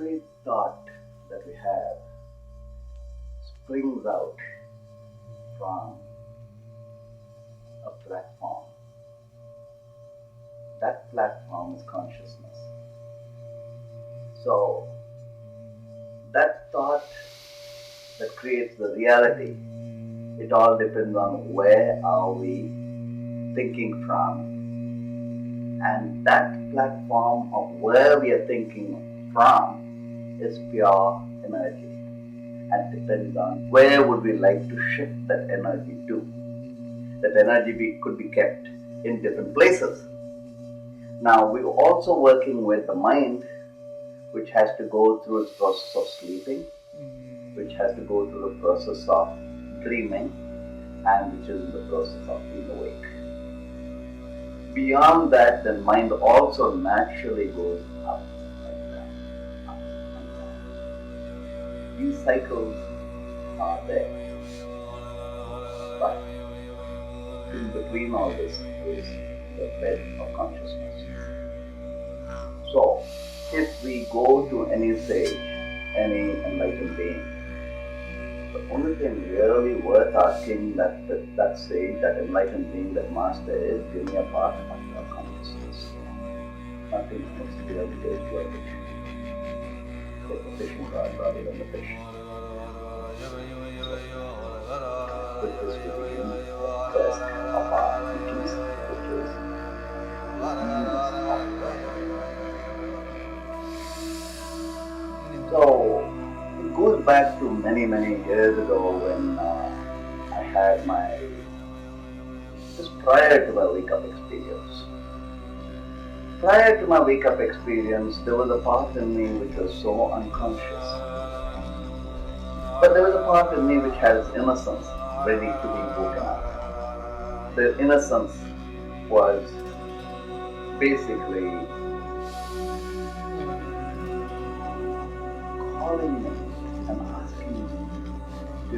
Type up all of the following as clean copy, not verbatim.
every thought that we have springs out from a platform. That platform is consciousness. So, that thought that creates the reality, it all depends on where are we thinking from. And that platform of where we are thinking from is pure energy. And depends on where would we like to shift that energy to. That energy could be kept in different places. Now, we're also working with the mind, which has to go through its process of sleeping, which has to go through the process of dreaming, and which is in the process of being awake. Beyond that, the mind also naturally goes up and down, up and down. These cycles are there. But in between all this is the bed of consciousness. So, if we go to any sage, any enlightened being, the only thing really worth asking that sage, that enlightened being, that master is, give me a part of your consciousness. Nothing else really is worth it. Take the fishing rod rather than the fish. So, with this we begin the first of our teachings, which is so it goes back to many, many years ago when I had just prior to my wake-up experience. Prior to my wake-up experience, there was a part in me which was so unconscious. But there was a part in me which had its innocence ready to be woken up. The innocence was basically calling me and asking me to,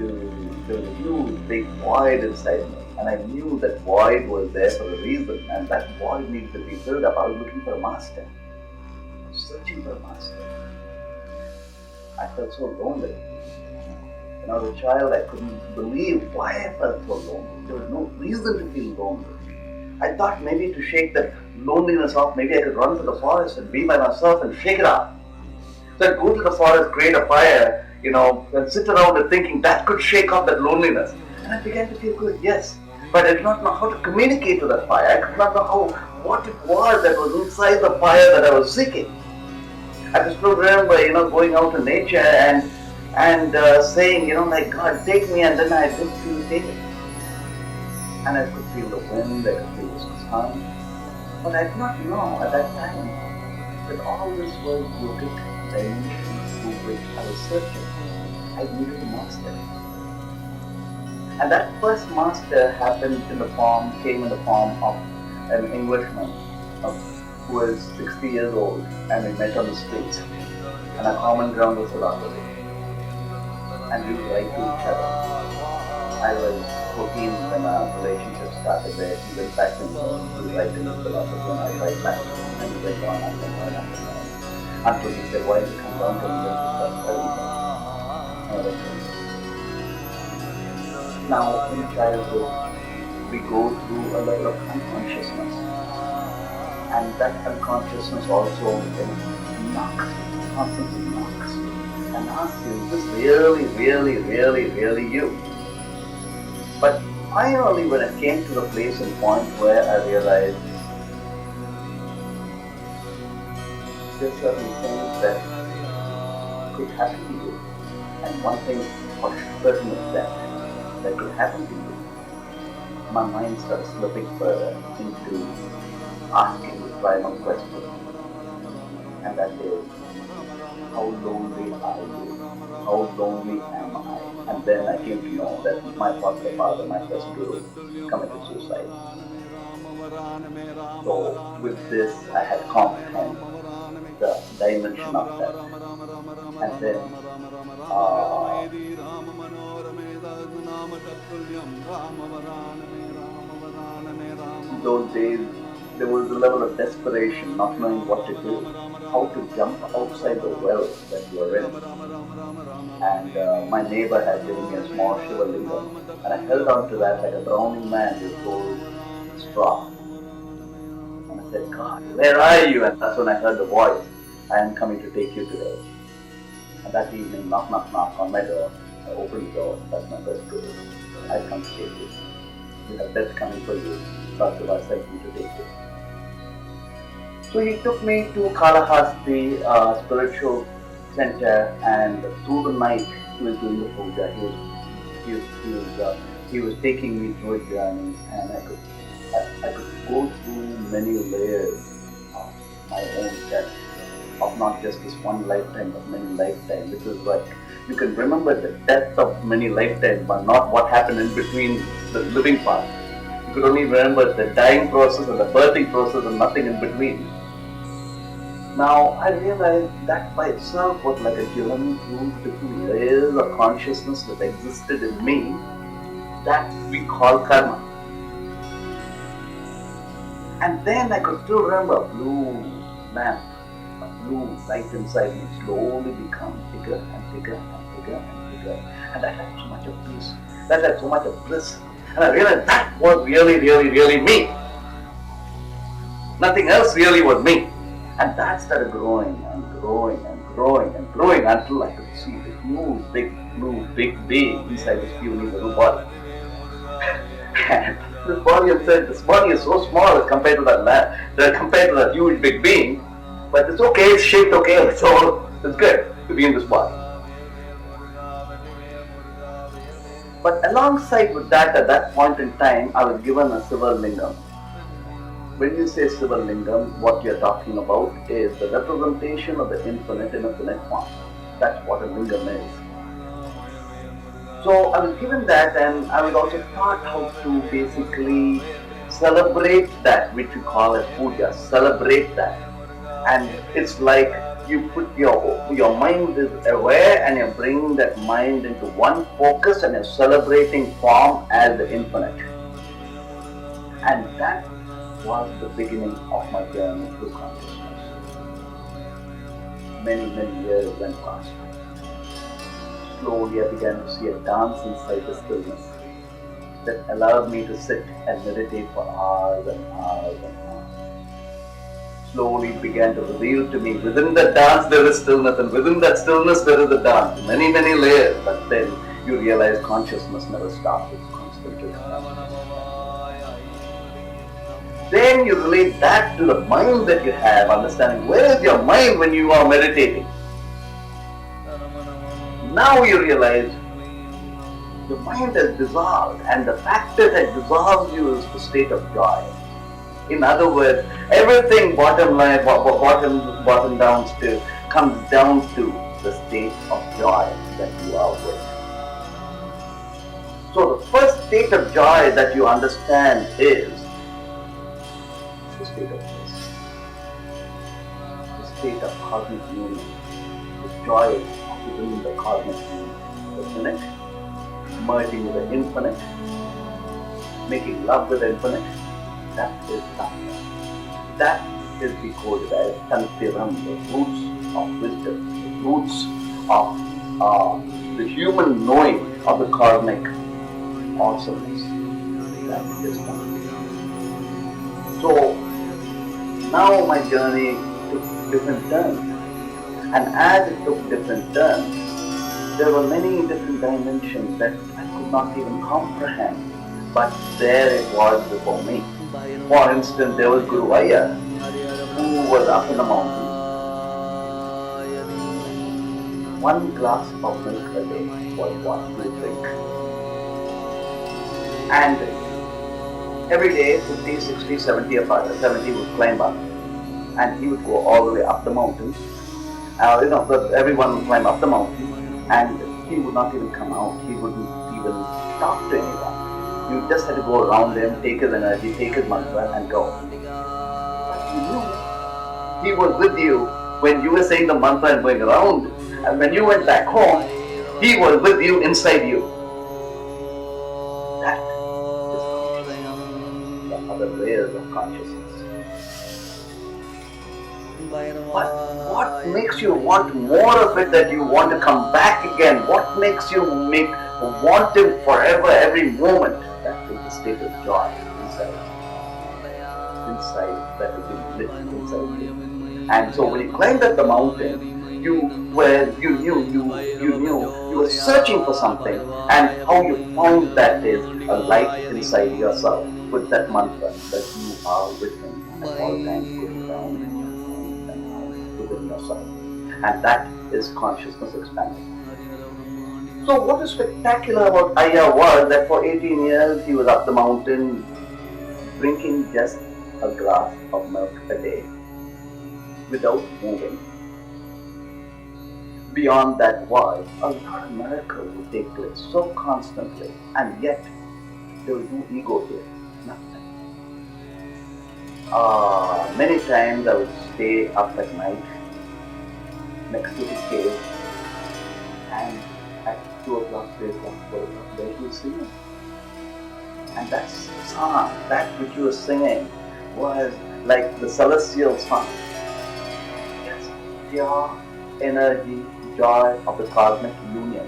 there was a huge big void inside me, and I knew that void was there for a reason, and that void needed to be filled up. I was looking for a master. I was searching for a master. I felt so lonely. When I was a child, I couldn't believe why I felt so lonely. There was no reason to feel lonely. I thought maybe to shake that loneliness off, maybe I could run to the forest and be by myself and shake it off. So I'd go to the forest, create a fire, and sit around and thinking that could shake off that loneliness. And I began to feel good, yes. But I did not know how to communicate to that fire. I could not know what it was that was inside the fire that I was seeking. I could still remember, going out in nature and saying, like, God, take me, and then I didn't feel taken. And I could feel the wind, I could feel the sun. But I did not know at that time that all this was yogic dimensions through which I was searching. I needed a master. And that first master came in the form of an Englishman who was 60 years old, and we met on the streets. And our common ground was philosophy. And we would write to each other. I was 14 when our relationship started there. He went back and he write in his philosophy, and I write back. And we went on and on and on. Until he said, why did you come down to me and start studying? Now, in childhood, we go through a level of unconsciousness. And that unconsciousness also knocks, constantly knocks, and asks you, is this really, really, really, really you? But finally, when I came to the place and point where I realized there's certain things that could happen to you, and one thing for certain is that could happen to you, my mind starts slipping further into asking the primal question, and that is, how lonely are you? How lonely am I? And then I came to know that my foster father, my first guru, committed suicide. So with this, I had comprehended the dimension of that. And then in those days, there was a level of desperation, not knowing what to do. how to jump outside the well that you are in. And my neighbor had given me a small Shiva lingam, and I held on to that like a drowning man with hold straw. And I said, God, where are you? And that's when I heard the voice, I am coming to take you today. And that evening, knock, knock, knock on my door. I opened the door. That's my first door. I come to take you. You have death coming for you. Dr. Shiva sent me to take you. So he took me to Kalahasti spiritual center, and through the night he was doing the puja. He was taking me through a journey, and I could go through many layers of my own death, of not just this one lifetime, but many lifetimes. This is what you can remember, the death of many lifetimes, but not what happened in between the living part. You could only remember the dying process and the birthing process and nothing in between. Now I realized that by itself was like a journey through different layers of consciousness that existed in me that we call karma. And then I could still remember a blue lamp, a blue light inside me slowly become bigger and bigger and bigger and bigger. And that had so much of peace, that had so much of bliss. And I realized that was really, really, really me. Nothing else really was me. And that started growing and growing and growing and growing until I could see the huge, big, blue, big being inside this puny little body. And this body, I said, this body is so small as compared to that huge, big being. But it's okay, it's shaped okay, it's good to be in this body. But alongside with that, at that point in time, I was given a Siddhar lingam. When you say Siddhar lingam, what you're talking about is the representation of the infinite in a finite form. That's what a lingam is. So I was given that, and I was also taught how to basically celebrate that, which we call as puja, celebrate that. And it's like you put your mind is aware, and you're bringing that mind into one focus, and you're celebrating form as the infinite. And that was the beginning of my journey through consciousness. Many, many years went past. Slowly I began to see a dance inside the stillness that allowed me to sit and meditate for hours and hours and hours. Slowly it began to reveal to me, within the dance there is stillness, and within that stillness there is a dance. Many, many layers, but then you realize consciousness never stops, it's constantly happening. Then you relate that to the mind that you have, understanding where is your mind when you are meditating. Now you realize your mind has dissolved, and the fact that it dissolves you is the state of joy. In other words, everything bottom down to comes down to the state of joy that you are with. So the first state of joy that you understand is the state of bliss, the state of cosmic union, the joy within the cosmic union, the infinite, merging with the infinite, making love with the infinite. That is Tantra. That is decoded as Tantiram, the roots of wisdom, the roots of the human knowing of the cosmic awesomeness. That is Tantra. So now my journey took different turns, and as it took different turns, there were many different dimensions that I could not even comprehend, but there it was before me. For instance, there was Guru Ayya, who was up in the mountains. One glass of milk a day was what he would drink. And every day, 50, 60, 70 would climb up, and he would go all the way up the mountain. Everyone would climb up the mountain, and he would not even come out. He wouldn't even talk to anyone. You just had to go around him, take his energy, take his mantra, and go. But you knew he was with you when you were saying the mantra and going around, and when you went back home, he was with you inside you. That is consciousness. The other layers of consciousness. But what makes you want more of it, that you want to come back again? What makes you want Him forever, every moment? That is the state of joy inside that has been lit inside you. And so when you climbed up the mountain, you were searching for something, and how you found that is a light inside yourself with that mantra that you are with Him at all times, going down and within yourself. And that is consciousness expanding. So what is spectacular about Ayya was that for 18 years he was up the mountain drinking just a glass of milk a day without moving. Beyond that was a lot of miracles would take place so constantly, and yet there was no ego here, nothing. Many times I would stay up at night next to his cave, and at 2 o'clock, 3 o'clock, 4 o'clock, there he was singing. And that song, that which he was singing, was like the celestial song. Yes, pure energy, joy of the cosmic union.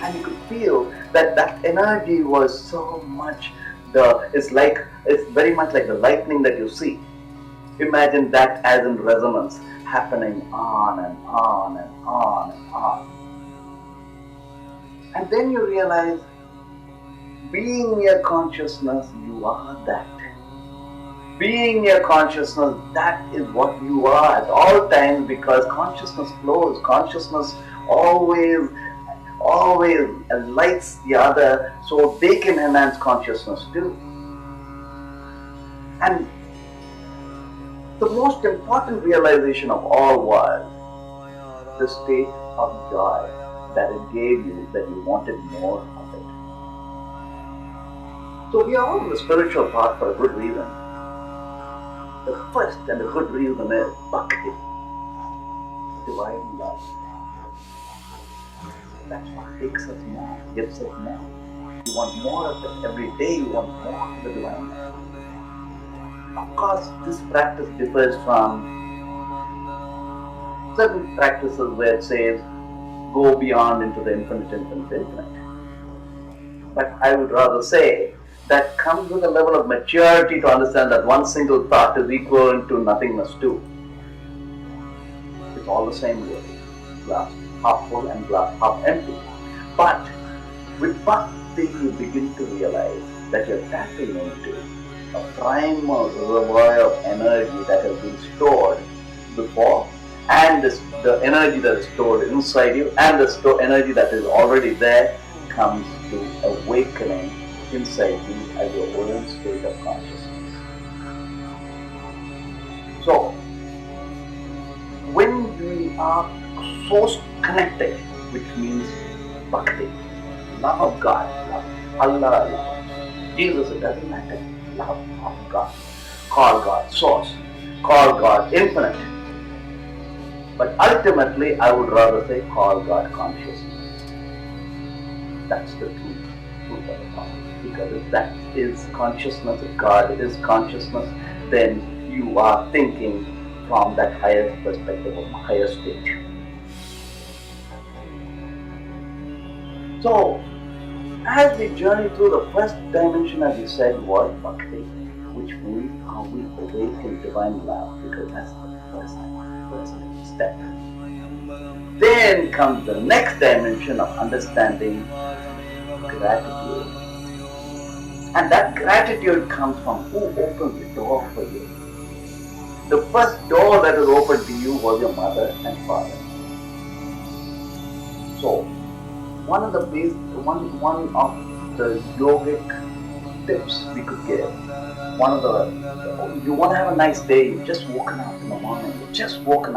And you could feel that energy was so much, it's very much like the lightning that you see. Imagine that as in resonance, happening on and on and on and on. And then you realize, being your consciousness, you are that. Being your consciousness, that is what you are at all times, because consciousness flows. Consciousness always lights the other, so they can enhance consciousness too. And the most important realization of all was the state of joy that it gave you, that you wanted more of it. So we are all on the spiritual path for a good reason. The first and the good reason is bhakti, divine love. That's what takes us more, gives us more. You want more of it. Every day you want more of the divine love. Of course, this practice differs from certain practices where it says, go beyond into the infinite. But I would rather say, that comes with a level of maturity to understand that one single thought is equivalent to nothingness too. It's all the same way. Glass half full and glass half empty. But with bhakti you begin to realize that you're tapping into a primal reservoir of energy that has been stored before, and the energy that is stored inside you, and the energy that is already there comes to awakening inside you as your own state of consciousness. So, when we are so connected, which means bhakti, love of God, love Allah, love Jesus, it doesn't matter, love of God, call God source, call God infinite, but ultimately I would rather say call God consciousness. That's the truth of the thought. Because if that is consciousness, if God is consciousness, then you are thinking from that higher perspective, of higher state. So, as we journey through the first dimension, as you said, was bhakti, which means how we awaken divine love, because that's the first step. Then comes the next dimension of understanding gratitude. And that gratitude comes from who opens the door for you. The first door that was opened to you was your mother and father. So, one of the yogic tips we could give, you want to have a nice day, you've just woken up in the morning, woken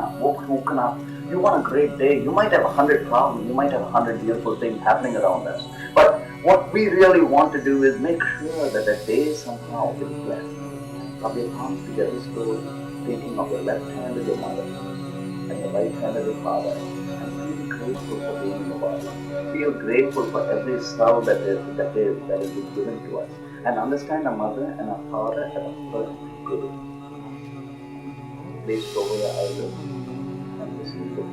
up, you want a great day, you might have 100 problems, you might have 100 beautiful things happening around us, but what we really want to do is make sure that the day somehow is blessed. Rub your palms together slowly, thinking of your left hand as your mother and your right hand as your father, and feel grateful for being in the body. Feel grateful for every cell that is been given to us, and understand our mother and our father as a perfect guru. place it over your eyelids and listen to it.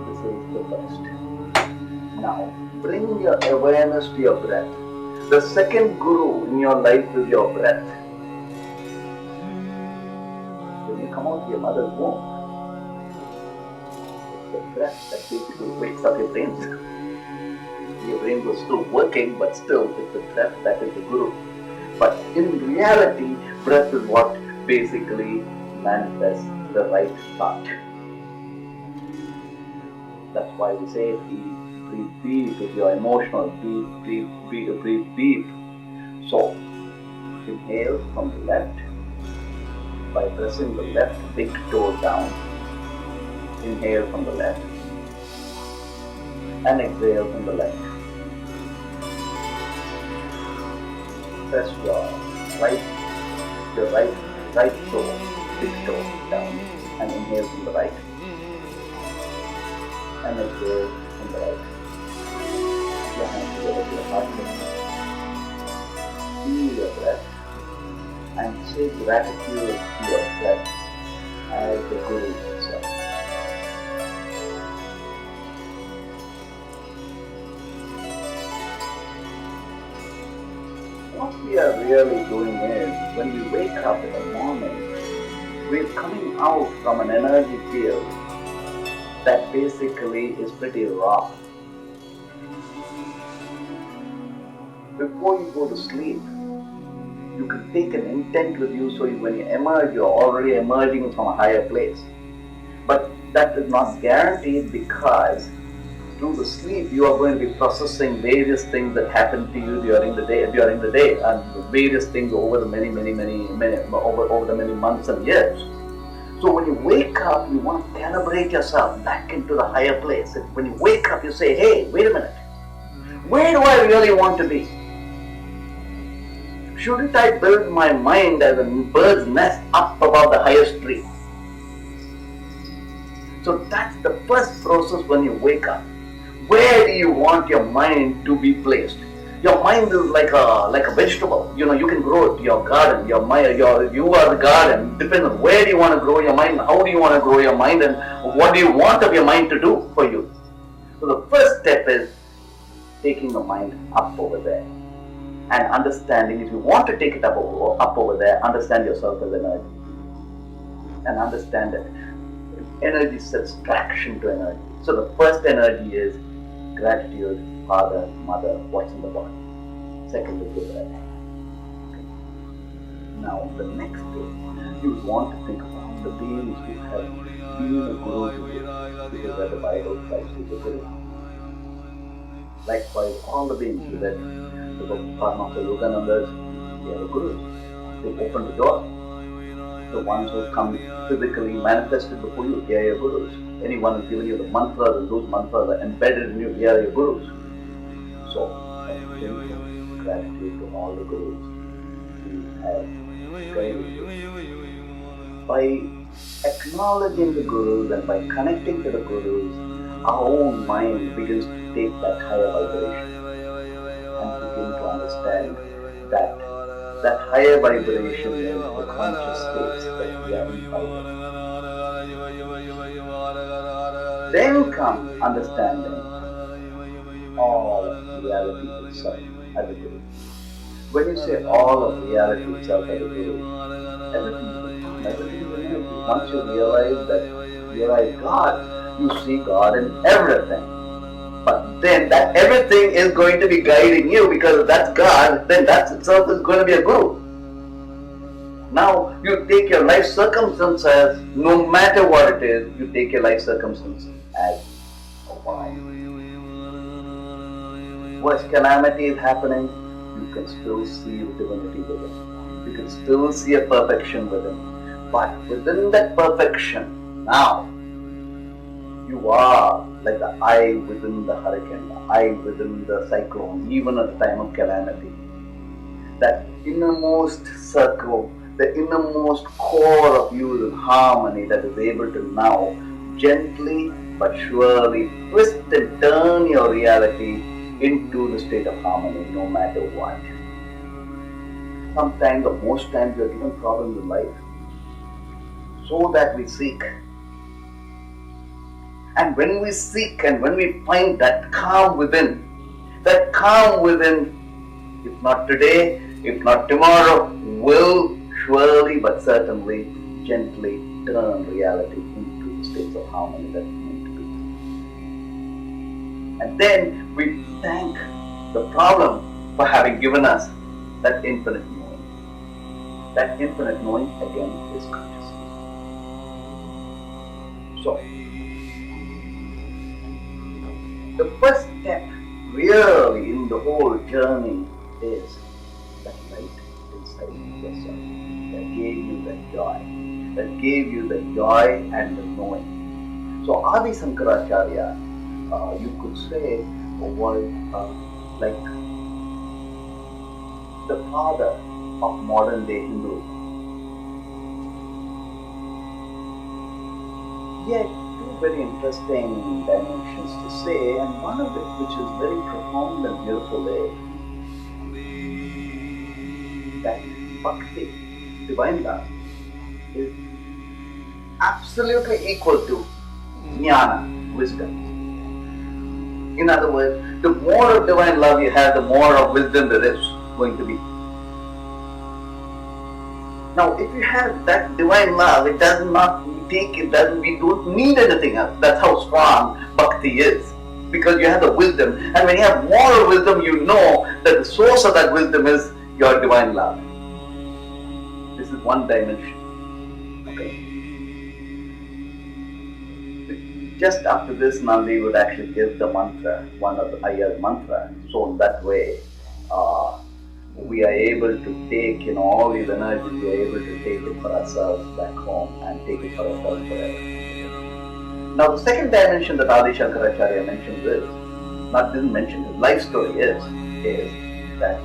This is the first. Now, bring your awareness to your breath. The second guru in your life is your breath. When you come out of your mother's womb, it's the breath that basically wakes up your brain. Your brain was still working, but still it's the breath that is the guru. But in reality, breath is what basically manifests the right thought. That's why we say breathe deep. If you're emotional, breathe deep. So, inhale from the left by pressing the left big toe down. Inhale from the left and exhale from the left. Press your right toe, big toe down and inhale from the right and exhale from the right. Your hands together to your heart. Feel your breath and say gratitude to your breath as the Guru itself. What we are really doing is, when we wake up in the morning, we're coming out from an energy field that basically is pretty raw. Before you go to sleep, you can take an intent with you, so when you emerge, you're already emerging from a higher place. But that is not guaranteed, because through the sleep you are going to be processing various things that happen to you during the day, and various things over the many months and years. So when you wake up, you want to calibrate yourself back into the higher place. When you wake up, you say, hey, wait a minute, where do I really want to be? Shouldn't I build my mind as a bird's nest up above the highest tree? So that's the first process when you wake up. Where do you want your mind to be placed? Your mind is like a vegetable. You can grow it. Your garden, you are the garden. Depends on where do you want to grow your mind, how do you want to grow your mind, and what do you want of your mind to do for you. So the first step is taking the mind up over there. And understanding, if you want to take it up over there, understand yourself as energy. And understand that energy sets traction to energy. So the first energy is gratitude, father, mother, what's in the body. Second is the breath. Okay. Now the next thing, you want to think about the beings who have been a guru to you, because as the Bible tries to be a guru. Likewise, all the beings who read the book of the Yoganandas, they are gurus. They open the door. The ones who come physically manifested before you, they are your gurus. Anyone who's given you the mantras, and those mantras are embedded in you, they are your gurus. So, gratitude to all the gurus who have guided you. By acknowledging the gurus and by connecting to the gurus, our own mind begins to take that higher vibration and begin to understand that higher vibration is the conscious space that we are in. Then comes understanding all of reality itself as a guru. When you say all of reality itself as a guru, everything is energy. Once you realize God, you see God in everything. But then that everything is going to be guiding you, because that's God, then that itself is going to be a guru. Now you take your life circumstances, no matter what it is, you take your life circumstances as a why. What calamity is happening, you can still see the divinity within. You can still see a perfection within. But within that perfection, now, you are like the eye within the hurricane, the eye within the cyclone, even at the time of calamity. That innermost circle, the innermost core of you is in harmony, that is able to now gently but surely twist and turn your reality into the state of harmony, no matter what. Sometimes, or most times, we are given problems in life so that we seek. And when we seek and when we find that calm within, if not today, if not tomorrow, will surely but certainly gently turn reality into the states of harmony that we need to be. And then we thank the problem for having given us that infinite knowing. That infinite knowing again is consciousness. So, the first step really in the whole journey is that light inside yourself that gave you that joy and the knowing. So Adi Sankaracharya, you could say, was like the father of modern day Hinduism. Yet two very interesting dimensions to say, and one of it which is very profound and beautiful is that bhakti, divine love, is absolutely equal to jnana, wisdom. In other words, the more of divine love you have, the more of wisdom there is going to be. Now, if you have that divine love, we don't need anything else. That's how strong bhakti is. Because you have the wisdom, and when you have more wisdom, you know that the source of that wisdom is your divine love. This is one dimension. Okay. Just after this, Nandhi would actually give the mantra, one of the Ayya's mantra. So in that way, we are able to take, all these energies, we are able to take it for ourselves back home and take it for ourselves forever. Now the second dimension that Adi Shankaracharya mentions didn't mention, his life story is that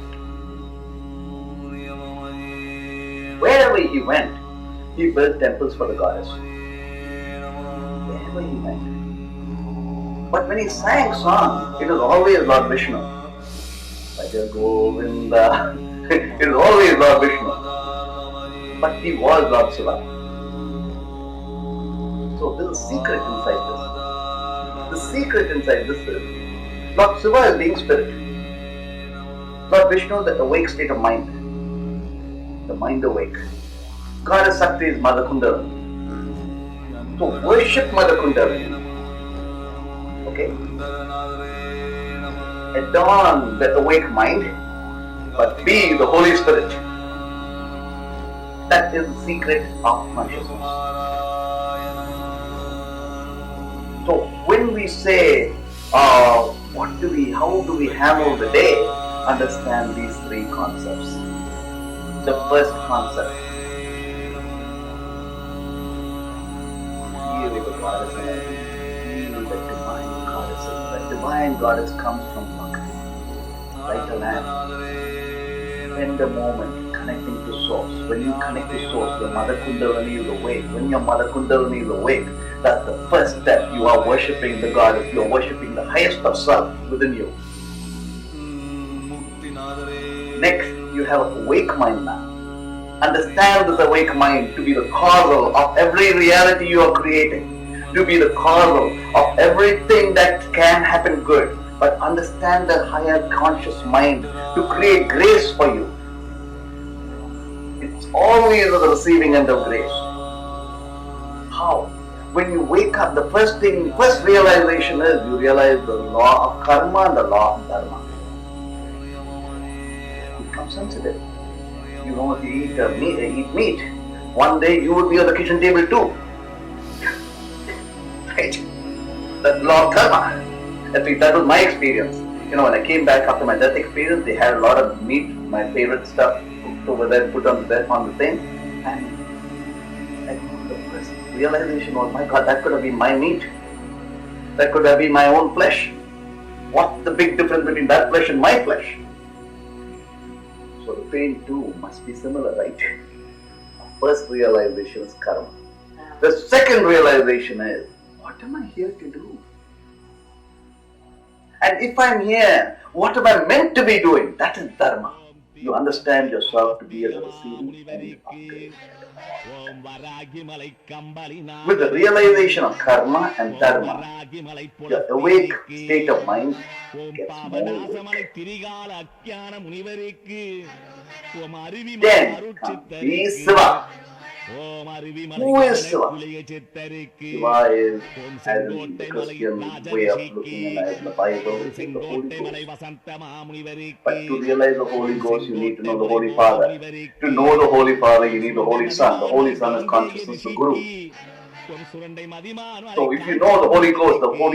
wherever he went, he built temples for the goddess. Wherever he went. But when he sang song, it was always Lord Vishnu. Bhaja Govinda. It was always Lord Vishnu. But he was Lord Shiva. So there's a secret inside this. The secret inside this is Lord Shiva is being spirit. Lord Vishnu is the awake state of mind. The mind awake. Goddess Shakti is Mother Kundalini. So worship Mother Kundalini. Okay? Adorn the awake mind, but be the Holy Spirit. That is the secret of consciousness. So when we say, how do we handle the day? Understand these three concepts. The first concept, feel the goddess energy, feel the divine goddess. The divine goddess comes from bhakti, vital land. Spend a moment connecting to source. When you connect to source, your Mother Kundalini is awake. When your Mother Kundalini is awake, that's the first step. You are worshipping the goddess. You are worshipping the highest of self within you. Next, you have an awake mind now. Understand this awake mind to be the causal of every reality you are creating, to be the causal of everything that can happen good. But understand the higher conscious mind to create grace for you. It's always at the receiving end of grace. How? When you wake up, the first realization is you realize the law of karma and the law of dharma. Become sensitive. You know, if you eat meat, one day you would be on the kitchen table too. Right? That's the law of karma. At least that was my experience. When I came back after my death experience, they had a lot of meat, my favorite stuff, cooked over there, put on the thing. And the first realization was, my God, that could have been my meat. That could have been my own flesh. What's the big difference between that flesh and my flesh? So the pain too must be similar, right? First realization is karma. The second realization is, what am I here to do? And if I'm here, what am I meant to be doing? That is dharma. You understand yourself to be at the receiving end of grace at all times. With the realization of karma and dharma, your awake state of mind gets more awake. Then comes the Siva. Who is Siva? Shiva is, as in the Christian way of looking at the Bible, is the Holy Ghost. But to realize the Holy Ghost, you need to know the Holy Father. To know the Holy Father, you need the Holy Son. The Holy Son is consciousness, the Guru. So if you know the Holy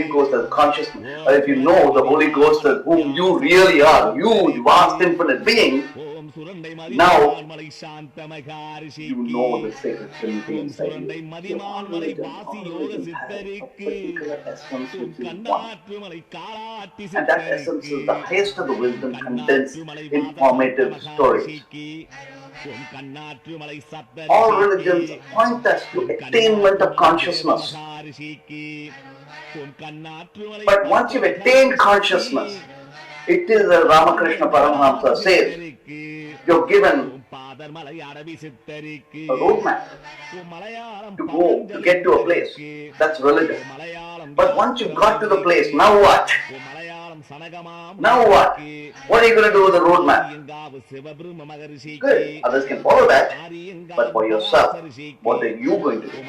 Ghost as consciousness, or if you know the Holy Ghost as who you really are, you vast infinite being, now you know the sacred trinity inside you. You all religions have a particular essence which is one. And that essence is the highest of the wisdom condensed in formative stories. All religions point us to attainment of consciousness. But once you've attained consciousness, it is as Ramakrishna Paramahamsa says, you're given a roadmap to go, to get to a place. That's religion. But once you've got to the place, now what? Now what? What are you going to do with the roadmap? Good. Others can follow that. But for yourself, what are you going to do? You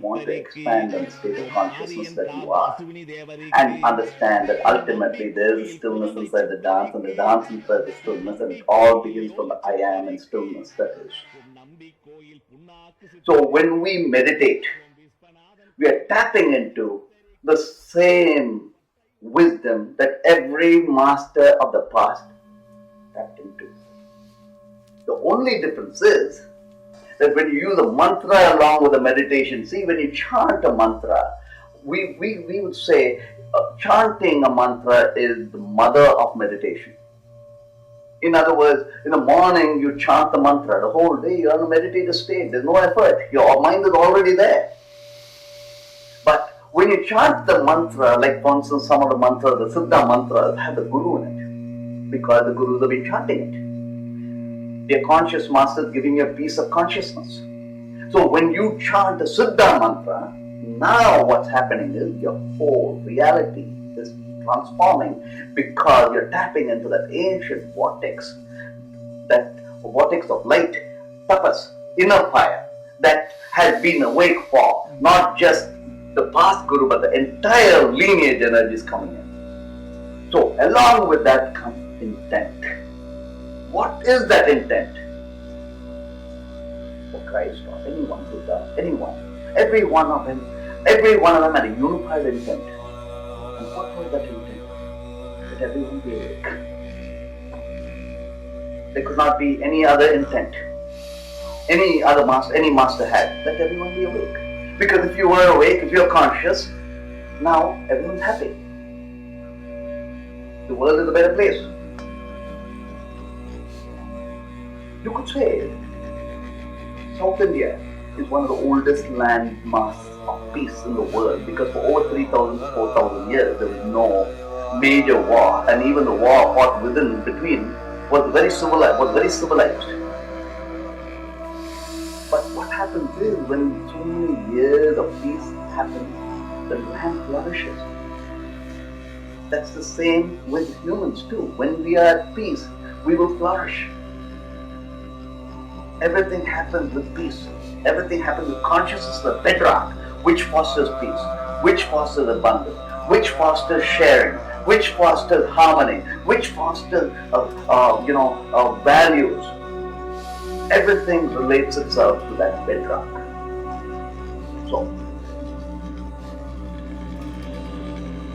want to expand on the state of consciousness that you are. And understand that ultimately there is a stillness inside the dance, and the dance inside the stillness, and it all begins from the I am and stillness that is. So when we meditate, we are tapping into the same wisdom that every master of the past tapped into. The only difference is that when you use a mantra along with a meditation, see, when you chant a mantra, we would say chanting a mantra is the mother of meditation. In other words, in the morning you chant the mantra, the whole day you're in a meditative state, there's no effort, your mind is already there. But when you chant the mantra, like for instance some of the mantras, the Siddhar Masters have the Guru in it, because the Gurus have been chanting it. They're conscious masters giving you a piece of consciousness. So when you chant the Siddhar mantra, now what's happening is your whole reality is transforming, because you're tapping into that ancient vortex of light, tapas, inner fire, that has been awake for not just the past Guru, but the entire lineage energy is coming in. So along with that comes intent. What is that intent? For Christ or anyone, Buddha, anyone, every one of them had a unified intent. And what was that intent? That everyone be awake. There could not be any other intent. Any master had. Let everyone be awake. Because if you were awake, if you're conscious, now everyone's happy. The world is a better place. You could say South India is one of the oldest landmasks of peace in the world, because for over 3,000 to 4,000 years there was no major war, and even the war fought within between was very civilized. But what happens is, when so many years of peace happen, the land flourishes. That's the same with humans too. When we are at peace, we will flourish. Everything happens with peace. Everything happens with consciousness, the bedrock, which fosters peace, which fosters abundance, which fosters sharing, which fosters harmony, which fosters values. Everything relates itself to that bedrock. So,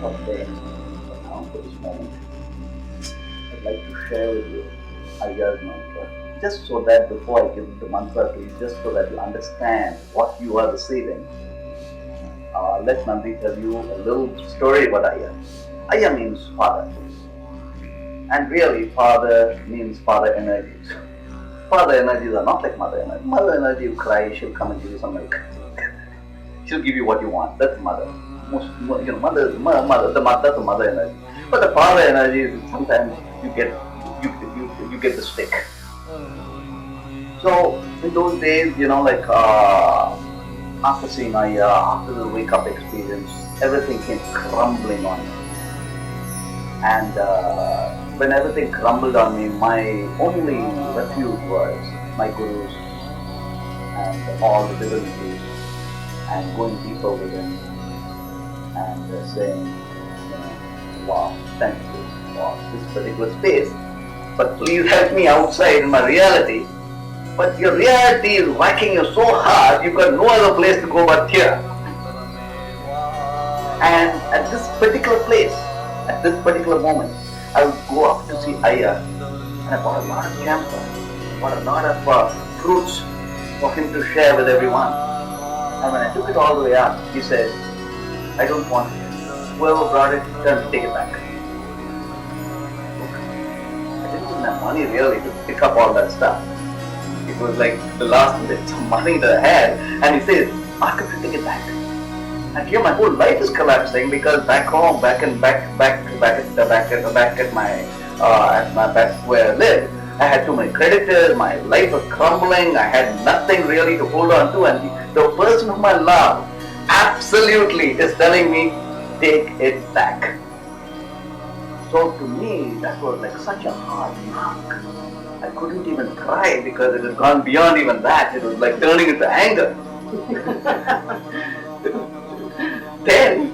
okay, now for this moment, I'd like to share with you Ayya's mantra. Just so that before I give the mantra to you, just so that you understand what you are receiving, let Nandhi tell you a little story about Ayya. Ayya means father. And really, father means father energies. Father energies are not like mother energy. Mother energy, you cry, she'll come and give you some milk. She'll give you what you want. That's mother. Mother, that's the mother energy. But the father energy is sometimes you you get the stick. So in those days, after seeing after the wake up experience, everything came crumbling on me. And when everything crumbled on me, my only refuge was my gurus and all the divinities, and going deeper within and saying, wow, thank you for this particular space, but please help me outside in my reality. But your reality is whacking you so hard, you've got no other place to go but here. And at this particular place, at this particular moment, I would go up to see Ayya, and I bought a lot of camphor, bought a lot of fruits for him to share with everyone. And when I took it all the way up, he said, I don't want it. Whoever brought it, tell him to take it back. I didn't even have money really to pick up all that stuff. It was like the last bit of money that I had, and he says, ask him to take it back. And here my whole life is collapsing, because back home, back at where I lived, I had too many creditors, my life was crumbling, I had nothing really to hold on to, and the person whom I love absolutely is telling me, take it back. So to me, that was like such a hard knock. I couldn't even cry because it had gone beyond even that. It was like turning into anger. Then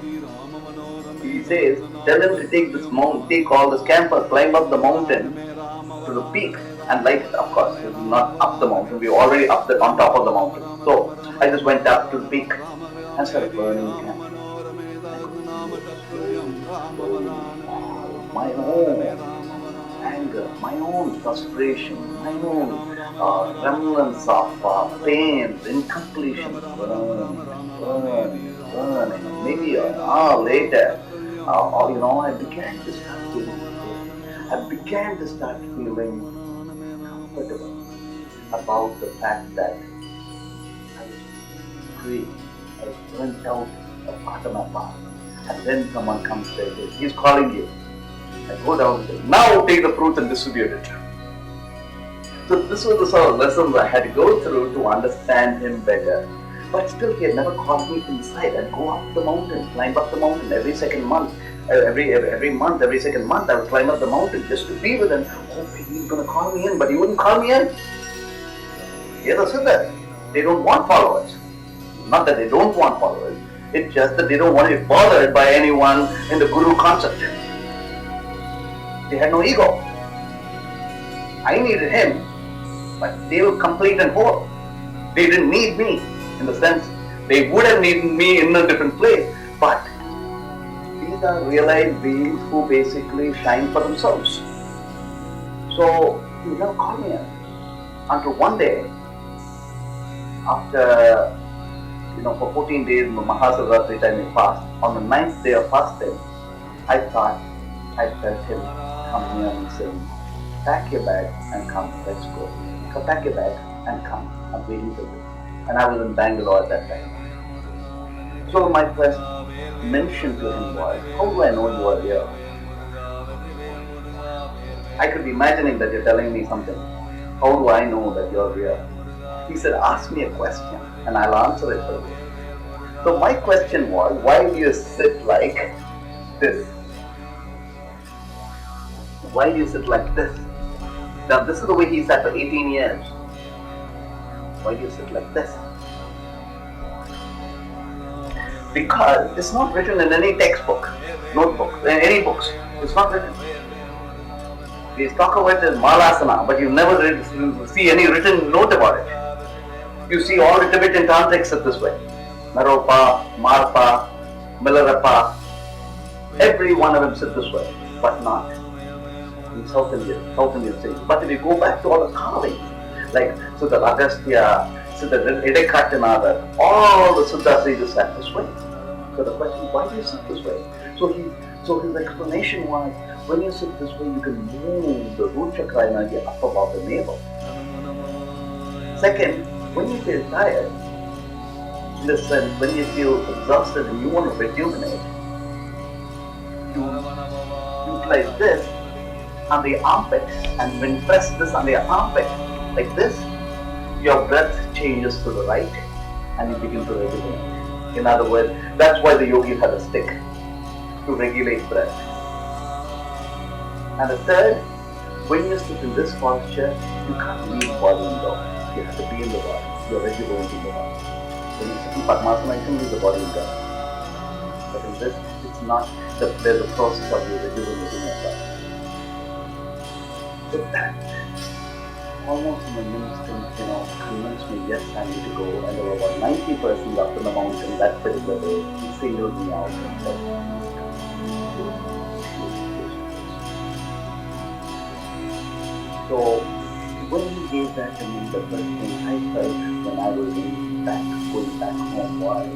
he says, tell him to take this mountain, take all this camphor, climb up the mountain to the peak and light it. Of course, it was not up the mountain. We were already up on top of the mountain. So I just went up to the peak and started burning the camphor. My own anger, my own frustration, my own remnants of pain, incompletion, burning. Maybe an hour later, I began to start feeling pain. I began to start feeling comfortable about the fact that I was free. I was burnt out of part of my past. And then someone comes and says, he's calling you. I go down and say, now take the fruit and distribute it. So this was the sort of lessons I had to go through to understand him better. But still, he had never called me inside. I'd go up the mountain, climb up the mountain every second month. Every month, every second month, I would climb up the mountain just to be with him. Hoping he's going to call me in, but he wouldn't call me in. Here's a Siddhar. They don't want followers. Not that they don't want followers. It's just that they don't want to be bothered by anyone in the guru concept. They had no ego. I needed him, but they were complete and whole. They didn't need me, in the sense they would have needed me in a different place. But these are realized beings who basically shine for themselves. So he never called me in. Until one day, after for 14 days in the Mahasivaratri time we fast, on the 9th day of fasting, I thought I felt him come here and saying, pack your bag and come, let's go. So pack your bag and come, I'm waiting for you. And I was in Bangalore at that time. So my first mention to him was, how do I know you are here? I could be imagining that you're telling me something. How do I know that you're here? He said, ask me a question and I'll answer it for you. So my question was, why do you sit like this? Why do you sit like this? Now this is the way he sat for 18 years. Why do you sit like this? Because it's not written in any textbook, notebook, in any books. It's not written. We talk about it as Malasana, but you never see any written note about it. You see all the Tibetan tantrics sit this way. Naropa, Marpa, Milarepa, every one of them sit this way, but not in South Indian cities. But if you go back to all the carvings, like Siddhar Agastya, Siddhar Idekattanada, all the Siddhar sages sat this way. So the question is, why do you sit this way? So his explanation was, when you sit this way, you can move the root chakra energy up above the navel. Second, when you feel tired, in the sense, when you feel exhausted and you want to rejuvenate, you utilize this on the armpit, and when you press this on the armpit like this, your breath changes to the right and you begin to regulate. In other words, that's why the yogis have a stick to regulate breath. And the third, when you sit in this posture, you can't leave body and go. You have to be in the body. You're regulating the body. When you sit in Padmasana, you can leave the body and go. But in this, it's not. There's a process of you regulating yourself. So that almost in an instant, convinced me, yes, I need to go. And there were about 90 persons up in the mountain that particular day. He singled me out and said, so when he gave that to me, the first thing I felt when I was going back home was,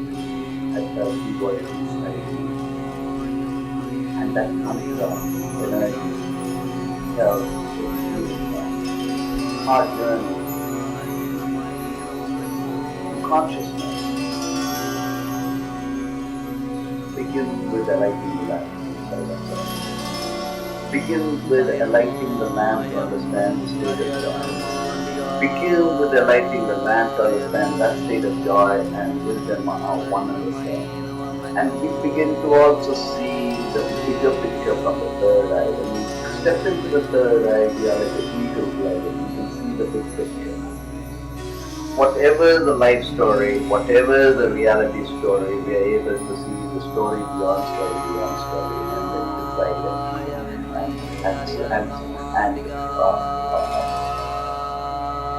I felt he was inside me. And that mantra, energy, felt our journey to consciousness begins with alighting the light inside ourselves. Begins with alighting the lamp to understand the state of joy. Begins with alighting the lamp to understand that state of joy and wisdom are one and the same. And we begin to also see the bigger picture from the third eye. When we step into the third eye, we are like an eagle gliding. We can see the big picture. Whatever the life story, whatever the reality story, we are able to see the story beyond story, and then decide and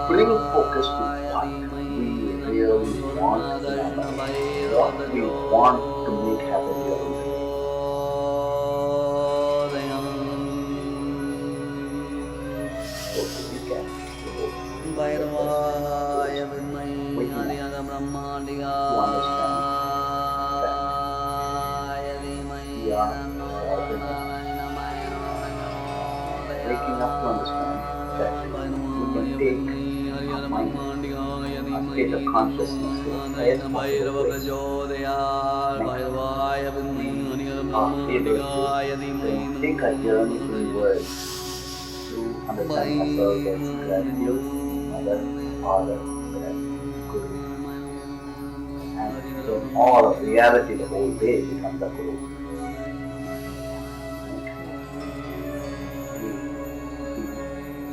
bring focus to what we really want in our life, what we want to make happen here. So we can waking up to understand that we are waking up to understand that we can take our mind, our state of consciousness to the highest possible place. Next, take a journey inward to understand ourselves as gratitude, mother, father, guru. And so all of reality, the whole day becomes a guru.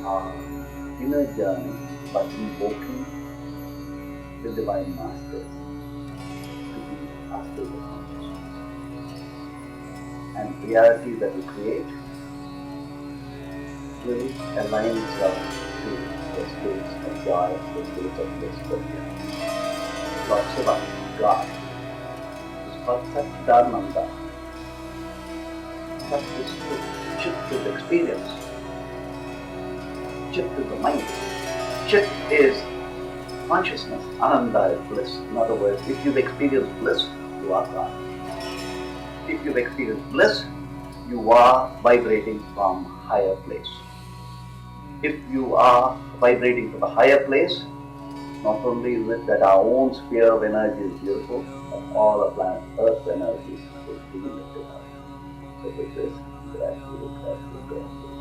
Our inner journey by invoking the Divine Masters to be our state of consciousness. And reality that we create will align itself to the states of joy, the states of bliss. Lord Shiva, God, is called Satchidananda. Sat is Chit is experience. Chit is the mind. Chit is consciousness. Ananda is bliss. In other words, if you've experienced bliss, you are God. If you've experienced bliss, you are vibrating from higher place. If you are vibrating to the higher place, not only is it that our own sphere of energy is beautiful, but all of planet Earth's energy is being lifted up. So with this, gratitude.